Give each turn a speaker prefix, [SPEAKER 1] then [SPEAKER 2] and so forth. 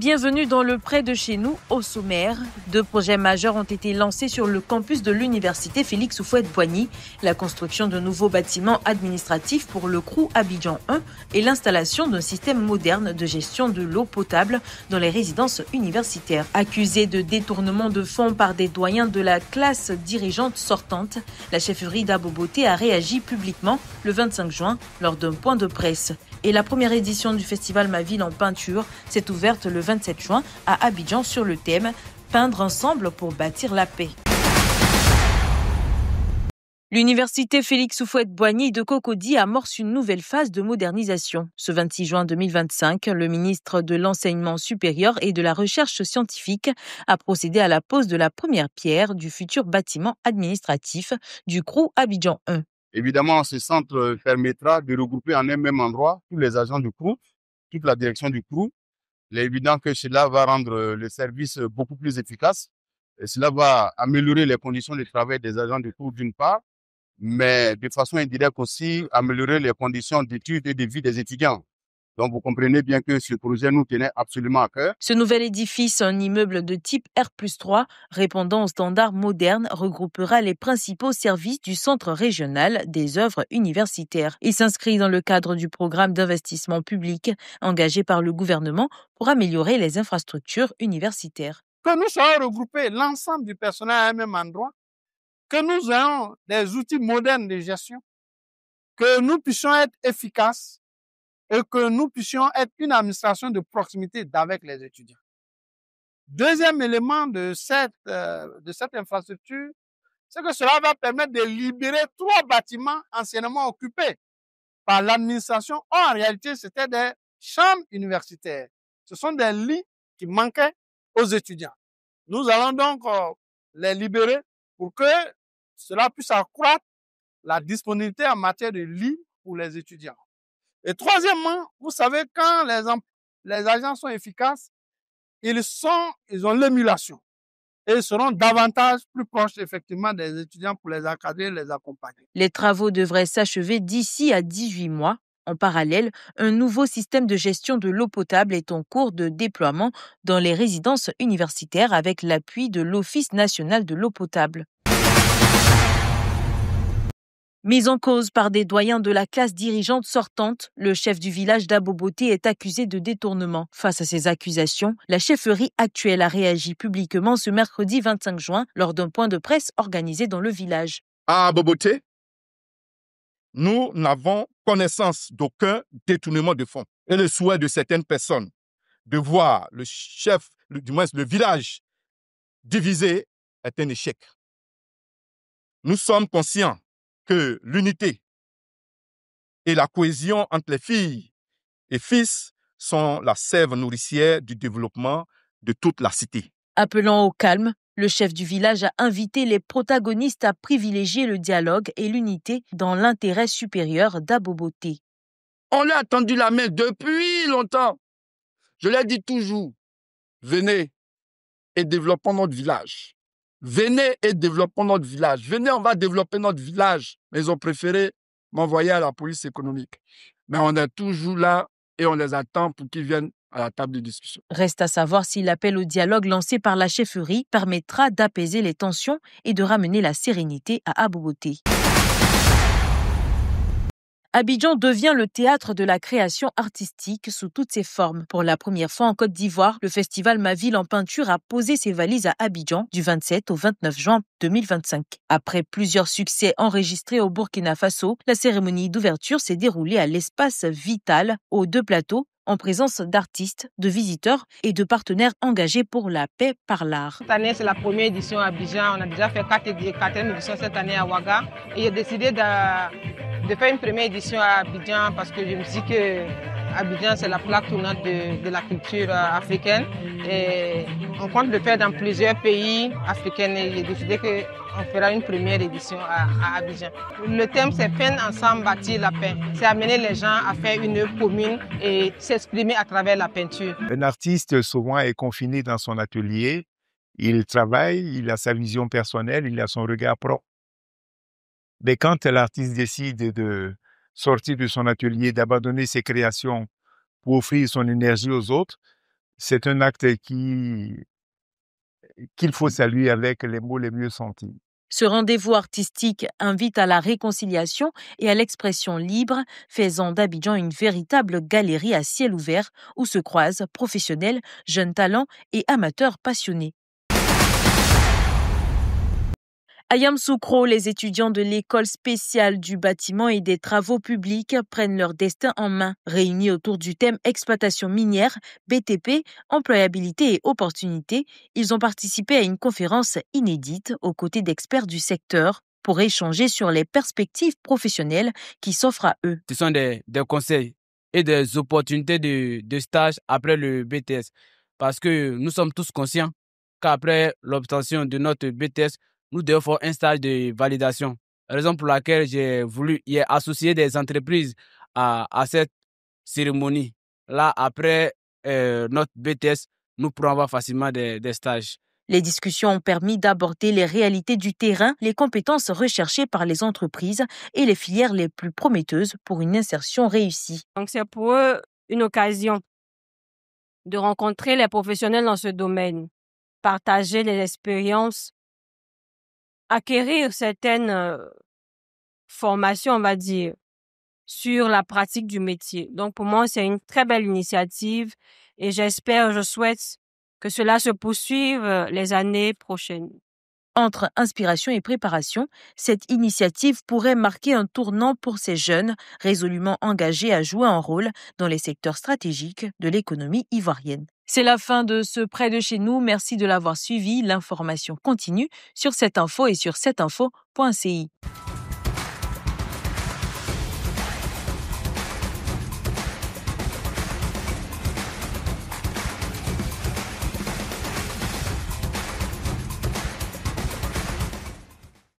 [SPEAKER 1] Bienvenue dans le près de chez nous, au sommaire. 2 projets majeurs ont été lancés sur le campus de l'université Félix Houphouët-Boigny. La construction de nouveaux bâtiments administratifs pour le CROU Abidjan 1 et l'installation d'un système moderne de gestion de l'eau potable dans les résidences universitaires. Accusée de détournement de fonds par des doyens de la classe dirigeante sortante, la chefferie d'Aboboté a réagi publiquement le 25 juin lors d'un point de presse. Et la première édition du festival Ma Ville en peinture s'est ouverte le 27 juin à Abidjan sur le thème « Peindre ensemble pour bâtir la paix ». L'université Félix Houphouët-Boigny de Cocody amorce une nouvelle phase de modernisation. Ce 26 juin 2025, le ministre de l'Enseignement supérieur et de la Recherche scientifique a procédé à la pose de la première pierre du futur bâtiment administratif du CROU Abidjan 1.
[SPEAKER 2] Évidemment, ce centre permettra de regrouper en un même endroit tous les agents du CROU, toute la direction du CROU. Il est évident que cela va rendre le service beaucoup plus efficace. Et cela va améliorer les conditions de travail des agents du CROU d'une part, mais de façon indirecte aussi améliorer les conditions d'études et de vie des étudiants. Donc, vous comprenez bien que ce projet nous tenait absolument à cœur.
[SPEAKER 1] Ce nouvel édifice, un immeuble de type R+3, répondant aux standards modernes, regroupera les principaux services du Centre régional des œuvres universitaires. Il s'inscrit dans le cadre du programme d'investissement public engagé par le gouvernement pour améliorer les infrastructures universitaires.
[SPEAKER 3] Que nous soyons regroupés, l'ensemble du personnel à un même endroit, que nous ayons des outils modernes de gestion, que nous puissions être efficaces, et que nous puissions être une administration de proximité avec les étudiants. Deuxième élément de cette infrastructure, c'est que cela va permettre de libérer 3 bâtiments anciennement occupés par l'administration. En réalité, c'était des chambres universitaires. Ce sont des lits qui manquaient aux étudiants. Nous allons donc les libérer pour que cela puisse accroître la disponibilité en matière de lits pour les étudiants. Et troisièmement, vous savez, quand les agents sont efficaces, ils ont l'émulation et ils seront davantage plus proches effectivement des étudiants pour les encadrer, les accompagner.
[SPEAKER 1] Les travaux devraient s'achever d'ici à 18 mois. En parallèle, un nouveau système de gestion de l'eau potable est en cours de déploiement dans les résidences universitaires avec l'appui de l'Office national de l'eau potable. Mis en cause par des doyens de la classe dirigeante sortante, le chef du village d'Aboboté est accusé de détournement. Face à ces accusations, la chefferie actuelle a réagi publiquement ce mercredi 25 juin lors d'un point de presse organisé dans le village.
[SPEAKER 4] À Aboboté, nous n'avons connaissance d'aucun détournement de fonds. Et le souhait de certaines personnes de voir le chef, du moins le village, divisé est un échec. Nous sommes conscients que l'unité et la cohésion entre les filles et fils sont la sève nourricière du développement de toute la cité.
[SPEAKER 1] Appelant au calme, le chef du village a invité les protagonistes à privilégier le dialogue et l'unité dans l'intérêt supérieur d'Aboboté.
[SPEAKER 5] On lui a tendu la main depuis longtemps. Je l'ai dit toujours, venez et développons notre village. Venez et développons notre village. Venez, on va développer notre village. Mais ils ont préféré m'envoyer à la police économique. Mais on est toujours là et on les attend pour qu'ils viennent à la table de discussion.
[SPEAKER 1] Reste à savoir si l'appel au dialogue lancé par la chefferie permettra d'apaiser les tensions et de ramener la sérénité à Aboboté. Abidjan devient le théâtre de la création artistique sous toutes ses formes. Pour la première fois en Côte d'Ivoire, le festival Ma Ville en peinture a posé ses valises à Abidjan du 27 au 29 juin 2025. Après plusieurs succès enregistrés au Burkina Faso, la cérémonie d'ouverture s'est déroulée à l'espace Vital, aux 2 plateaux, en présence d'artistes, de visiteurs et de partenaires engagés pour la paix par l'art.
[SPEAKER 6] Cette année, c'est la première édition à Abidjan. On a déjà fait 4 éditions cette année à Ouaga. Et j'ai décidé de faire une première édition à Abidjan parce que je me dis que Abidjan, c'est la plaque tournante de la culture africaine. Et on compte le faire dans plusieurs pays africains. Et j'ai décidé qu'on fera une première édition à Abidjan. Le thème, c'est peindre ensemble, bâtir la paix. C'est amener les gens à faire une œuvre commune et s'exprimer à travers la peinture.
[SPEAKER 7] Un artiste, souvent, est confiné dans son atelier. Il travaille, il a sa vision personnelle, il a son regard propre. Mais quand l'artiste décide de sortir de son atelier, d'abandonner ses créations pour offrir son énergie aux autres, c'est un acte qu'il faut saluer avec les mots les mieux sentis.
[SPEAKER 1] Ce rendez-vous artistique invite à la réconciliation et à l'expression libre, faisant d'Abidjan une véritable galerie à ciel ouvert où se croisent professionnels, jeunes talents et amateurs passionnés. À Yamoussoukro, les étudiants de l'école spéciale du bâtiment et des travaux publics prennent leur destin en main. Réunis autour du thème exploitation minière, BTP, employabilité et opportunités, ils ont participé à une conférence inédite aux côtés d'experts du secteur pour échanger sur les perspectives professionnelles qui s'offrent à eux.
[SPEAKER 8] Ce sont des conseils et des opportunités de stage après le BTS. Parce que nous sommes tous conscients qu'après l'obtention de notre BTS, nous devons faire un stage de validation. Raison pour laquelle j'ai voulu y associer des entreprises à cette cérémonie. Là, après notre BTS, nous pourrons avoir facilement des stages.
[SPEAKER 1] Les discussions ont permis d'aborder les réalités du terrain, les compétences recherchées par les entreprises et les filières les plus prometteuses pour une insertion réussie.
[SPEAKER 9] Donc c'est pour eux une occasion de rencontrer les professionnels dans ce domaine, partager les expériences, acquérir certaines formations, on va dire, sur la pratique du métier. Donc pour moi, c'est une très belle initiative et je souhaite que cela se poursuive les années prochaines.
[SPEAKER 1] Entre inspiration et préparation, cette initiative pourrait marquer un tournant pour ces jeunes résolument engagés à jouer un rôle dans les secteurs stratégiques de l'économie ivoirienne. C'est la fin de ce Près de chez nous. Merci de l'avoir suivi. L'information continue sur cette info et sur cetteinfo.ci.